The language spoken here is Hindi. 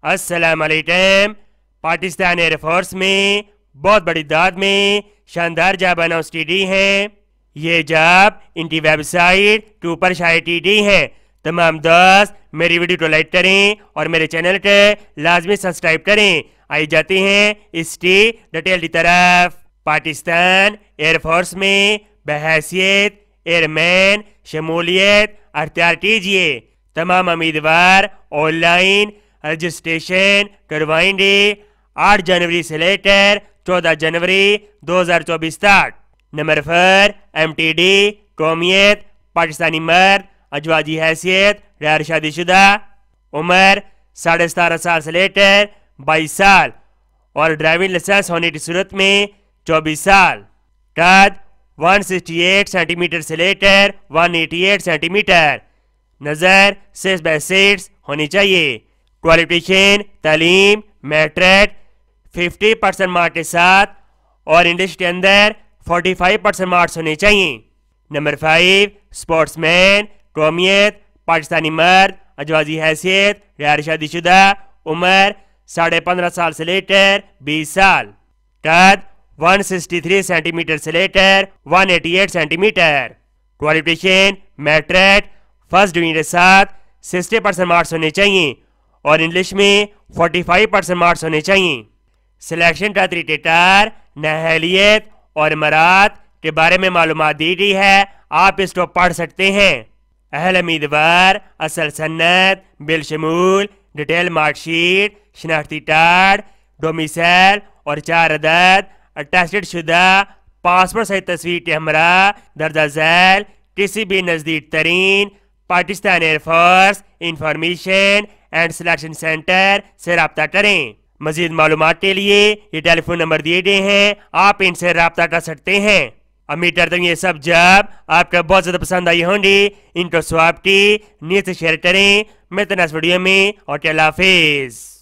अस्सलाम वालेकुम। पाकिस्तान एयरफोर्स में बहुत बड़ी तादाद में शानदार जॉब अनाउंस की गई है। ये जॉब इनकी वेबसाइट के ऊपर शाये की गई है। तमाम दोस्त मेरी वीडियो को लाइक करें और मेरे चैनल को लाजमी सब्सक्राइब करें। आई जाते हैं इसकी डिटेल की तरफ। पाकिस्तान एयरफोर्स में बहैसियत एयरमैन शमूलियत अख्तियार कीजिए। तमाम उम्मीदवार ऑनलाइन रजिस्ट्रेशन करवाएंगे 8 जनवरी से लेकर 14 जनवरी 2024 तक। नंबर पर MTD कौमियत पाकिस्तानी मर्द, अजवाजी हैसियत गैर शादीशुदा, उम्र 17.5 साल से लेकर 22 साल और ड्राइविंग लाइसेंस होने की सूरत में 24 साल। कद 168 सेंटीमीटर से लेकर 188 सेंटीमीटर। नज़र 6/6 होनी चाहिए। क्वालिफिकेशन तालीम मैट्रिक 50% मार्क्स के साथ और इंग्लिश के अंदर 45% मार्क्स होने चाहिए। नंबर 5 स्पोर्ट्समैन कौमियत पाकिस्तानी मर्द, अजवाजी हैसियत गैर शादीशुदा, उम्र 15.5 साल से लेकर 20 साल। कद 163 सेंटीमीटर से लेकर 188 centimetre. Qualification matric first division के साथ 60% मार्क्स होने चाहिए और इंग्लिश में 45% मार्क्स होने चाहिए। सिलेक्शन का तरीक़ेकार नाअहलियत और मरात के बारे में मालूमात दी गई है। आप इसको पढ़ सकते हैं। अहल उम्मीदवार असल सन्नत बिलशमूल डिटेल मार्कशीट, शनाख्ती कार्ड, डोमिसाइल और 4 अदद अटेस्टेड शुदा पासपोर्ट सहित तस्वीर के हमरा दर्जा झैल किसी भी नज़दीक तरीन Pakistan air force information and selection centre से रब्ता करें। मजीद मालूमात के लिए ये टेलीफोन नंबर दिए गए हैं, आप इनसे रब्ता कर सकते हैं। उम्मीद करता हूँ ये सब जॉब आपका बहुत ज़्यादा पसंद आई होंगी। इनको स्वाब की नीचे शेयर करें। मैं तनास वीडियो में और अल्लाह हाफिज़।